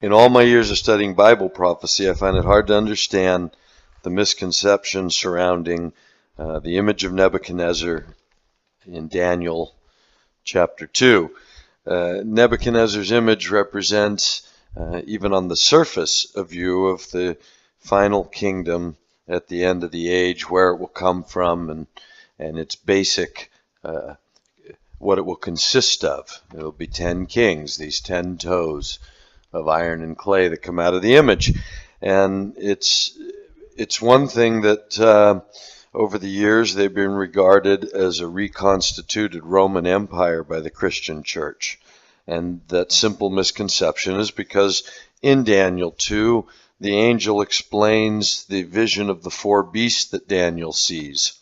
In all my years of studying Bible prophecy, I find it hard to understand the misconceptions surrounding the image of Nebuchadnezzar in Daniel chapter 2. Nebuchadnezzar's image represents, even on the surface, a view of the final kingdom at the end of the age, where it will come from, and its basic, what it will consist of. It will be 10 kings, these 10 toes of iron and clay that come out of the image. And it's one thing that over the years they've been regarded as a reconstituted Roman Empire by the Christian church. And that simple misconception is because in Daniel 2, the angel explains the vision of the 4 beasts that Daniel sees.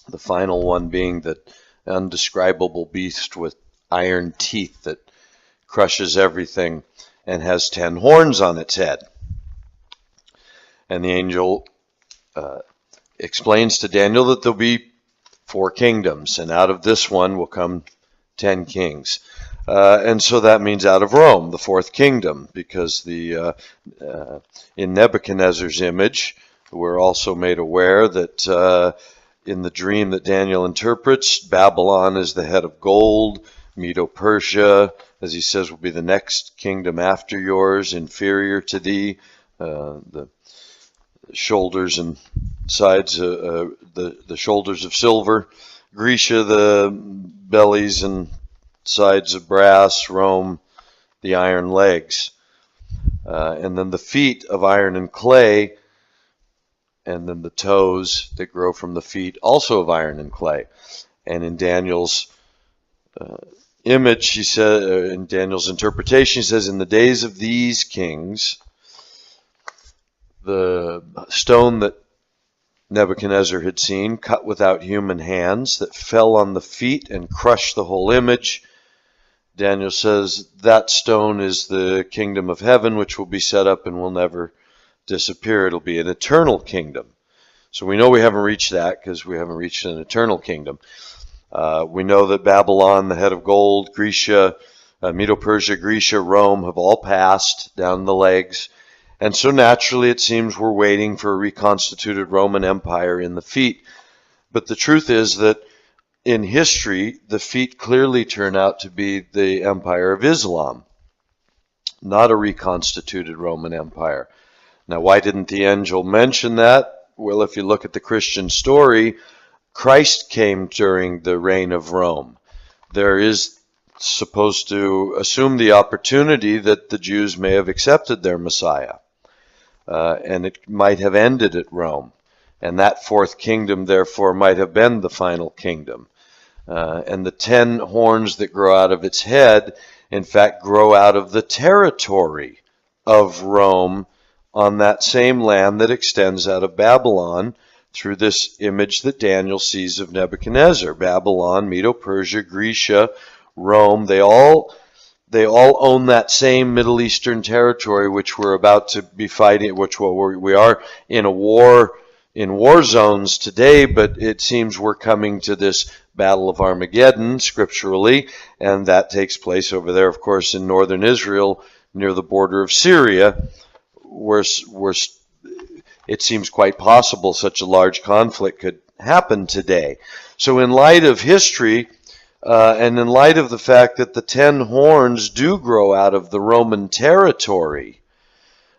The final one being the undescribable beast with iron teeth that crushes everything and has 10 horns on its head. And the angel explains to Daniel that there'll be 4 kingdoms, and out of this one will come 10 kings. And so that means out of Rome, the 4th kingdom, because in Nebuchadnezzar's image, we're also made aware that in the dream that Daniel interprets, Babylon is the head of gold, Medo-Persia, as he says, will be the next kingdom after yours, inferior to thee. The shoulders and sides, the shoulders of silver. Grecia, the bellies and sides of brass. Rome, the iron legs. And then the feet of iron and clay. And then the toes that grow from the feet, also of iron and clay. And in Daniel's image, he said, in Daniel's interpretation, he says, in the days of these kings, the stone that Nebuchadnezzar had seen, cut without human hands, that fell on the feet and crushed the whole image, Daniel says that stone is the kingdom of heaven, which will be set up and will never disappear. It'll be an eternal kingdom. So we know we haven't reached that because we haven't reached an eternal kingdom. We know that Babylon, the head of gold, Grecia, Medo-Persia, Grecia, Rome have all passed down the legs. And so naturally it seems we're waiting for a reconstituted Roman Empire in the feet. But the truth is that in history, the feet clearly turn out to be the Empire of Islam, not a reconstituted Roman Empire. Now, why didn't the angel mention that? Well, if you look at the Christian story, Christ came during the reign of Rome. There is supposed to assume the opportunity that the Jews may have accepted their Messiah. And it might have ended at Rome. And that 4th kingdom, therefore, might have been the final kingdom. And the 10 horns that grow out of its head, in fact, grow out of the territory of Rome on that same land that extends out of Babylon through this image that Daniel sees of Nebuchadnezzar. Babylon, Medo-Persia, Grecia, Rome, they all own that same Middle Eastern territory which we're about to be fighting, which we are in a war, in war zones today, but it seems we're coming to this Battle of Armageddon scripturally, and that takes place over there, of course, in northern Israel near the border of Syria, where it seems quite possible such a large conflict could happen today. So in light of history, and in light of the fact that the 10 horns do grow out of the Roman territory,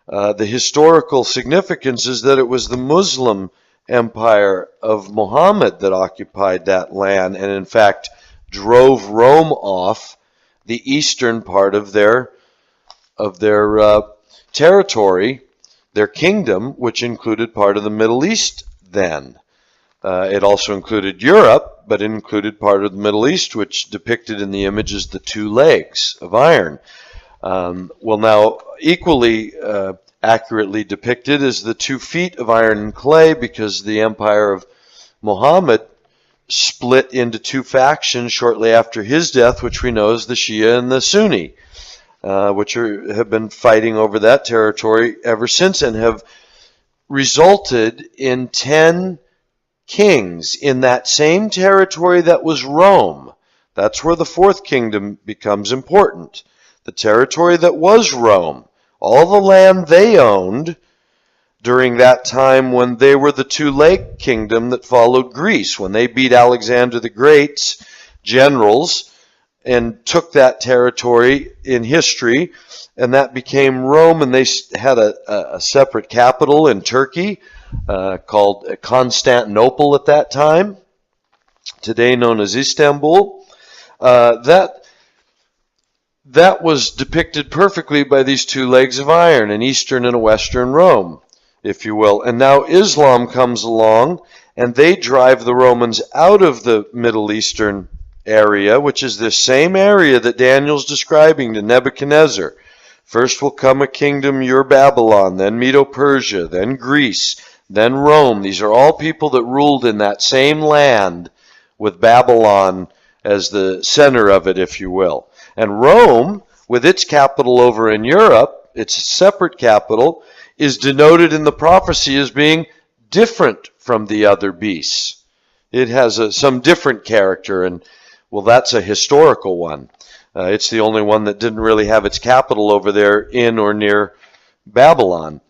the historical significance is that it was the Muslim empire of Muhammad that occupied that land and in fact drove Rome off the eastern part of their territory, their kingdom, which included part of the Middle East then. It also included Europe, but it included part of the Middle East, which depicted in the image as the 2 legs of iron. Well, now, equally accurately depicted is the 2 feet of iron and clay, because the empire of Muhammad split into 2 factions shortly after his death, which we know as the Shia and the Sunni, which have been fighting over that territory ever since and have resulted in 10 kings in that same territory that was Rome. That's where the 4th kingdom becomes important. The territory that was Rome all the land they owned during that time when they were the two-leg kingdom that followed Greece, when they beat Alexander the Great's generals and took that territory in history, and that became Rome, and they had a separate capital in Turkey called Constantinople at that time, today known as Istanbul. That was depicted perfectly by these two legs of iron, an Eastern and a Western Rome, if you will. And now Islam comes along, and they drive the Romans out of the Middle Eastern area, which is this same area that Daniel's describing to Nebuchadnezzar. First will come a kingdom, your Babylon, then Medo-Persia, then Greece, then Rome. These are all people that ruled in that same land, with Babylon as the center of it, if you will. And Rome, with its capital over in Europe, its separate capital, is denoted in the prophecy as being different from the other beasts. It has some different character, and well, that's a historical one. It's the only one that didn't really have its capital over there in or near Babylon.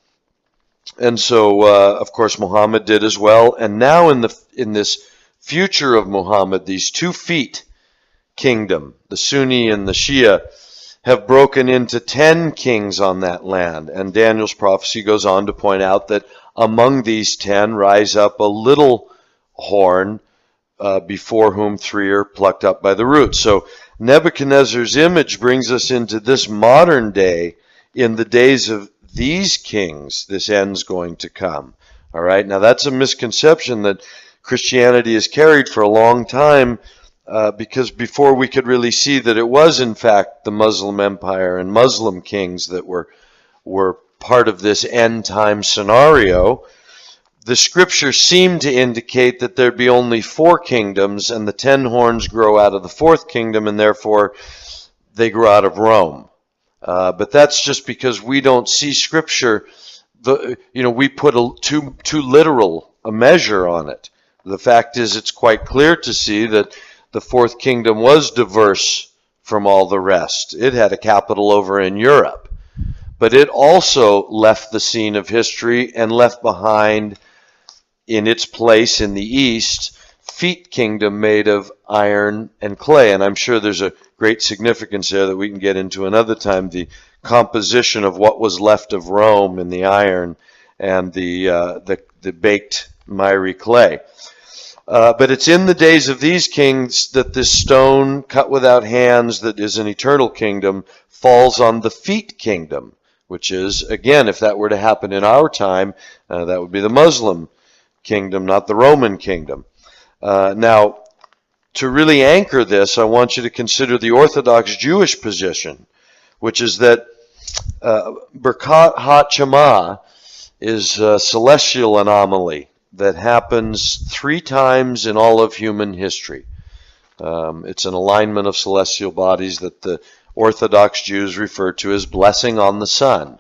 And so, of course, Muhammad did as well. And now in this future of Muhammad, these 2 feet kingdom, the Sunni and the Shia, have broken into 10 kings on that land. And Daniel's prophecy goes on to point out that among these 10 rise up a little horn, before whom 3 are plucked up by the roots. So Nebuchadnezzar's image brings us into this modern day. In the days of these kings, this end's going to come. All right, now that's a misconception that Christianity has carried for a long time, because before we could really see that it was in fact the Muslim empire and Muslim kings that were part of this end time scenario, the scripture seemed to indicate that there'd be only 4 kingdoms, and the 10 horns grow out of the 4th kingdom, and therefore they grow out of Rome. But that's just because we don't see scripture. We put too literal a measure on it. The fact is, it's quite clear to see that the 4th kingdom was diverse from all the rest. It had a capital over in Europe, but it also left the scene of history and left behind in its place in the east, feet kingdom made of iron and clay. And I'm sure there's a great significance there that we can get into another time, the composition of what was left of Rome in the iron and the baked miry clay. But it's in the days of these kings that this stone cut without hands that is an eternal kingdom falls on the feet kingdom, which is, again, if that were to happen in our time, that would be the Muslim kingdom, not the Roman kingdom. Now, to really anchor this, I want you to consider the Orthodox Jewish position, which is that Birkat HaShema is a celestial anomaly that happens 3 times in all of human history. It's an alignment of celestial bodies that the Orthodox Jews refer to as blessing on the sun,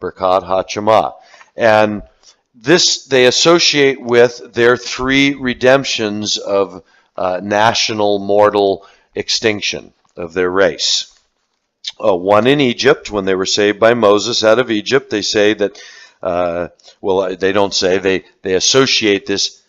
Birkat HaShema. And this they associate with their 3 redemptions of national mortal extinction of their race. One in Egypt, when they were saved by Moses out of Egypt. They say that, they don't say, they associate this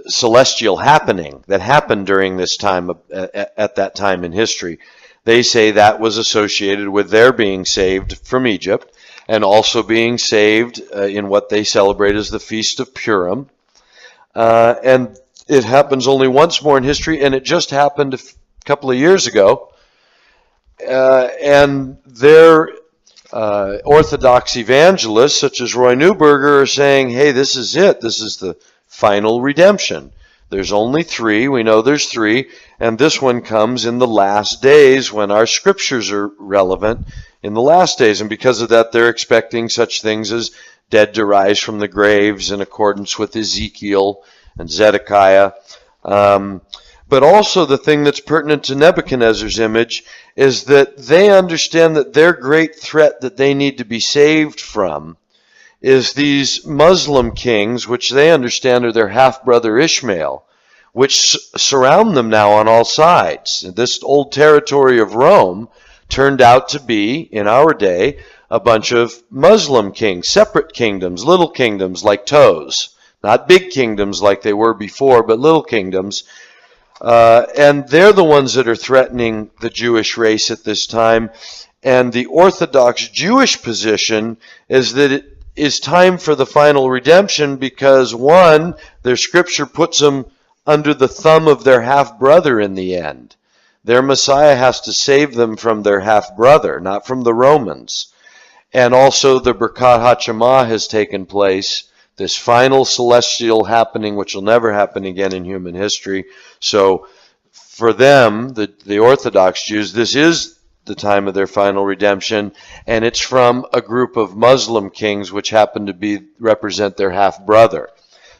celestial happening that happened during this time, at that time in history. They say that was associated with their being saved from Egypt, and also being saved in what they celebrate as the Feast of Purim. And it happens only once more in history, and it just happened a couple of years ago. And their Orthodox evangelists, such as Roy Neuberger, are saying, hey, this is it. This is the final redemption. There's only 3. We know there's 3. And this one comes in the last days when our scriptures are relevant in the last days. And because of that, they're expecting such things as dead to rise from the graves in accordance with Ezekiel and Zedekiah. But also the thing that's pertinent to Nebuchadnezzar's image is that they understand that their great threat that they need to be saved from is these Muslim kings, which they understand are their half-brother Ishmael, which surround them now on all sides. This old territory of Rome turned out to be, in our day, a bunch of Muslim kings, separate kingdoms, little kingdoms like toes. Not big kingdoms like they were before, but little kingdoms. And they're the ones that are threatening the Jewish race at this time. And the Orthodox Jewish position is that it is time for the final redemption because, one, their scripture puts them under the thumb of their half-brother in the end. Their Messiah has to save them from their half-brother, not from the Romans. And also the Birkat HaShema has taken place, this final celestial happening which will never happen again in human history. So for them, the Orthodox Jews, this is the time of their final redemption, and it's from a group of Muslim kings which happen to represent their half-brother.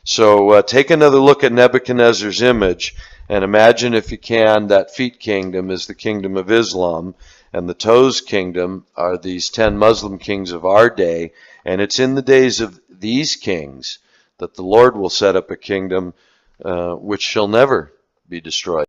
So take another look at Nebuchadnezzar's image and imagine, if you can, that feet kingdom is the kingdom of Islam, and the toes kingdom are these 10 Muslim kings of our day. And it's in the days of these kings that the Lord will set up a kingdom which shall never be destroyed.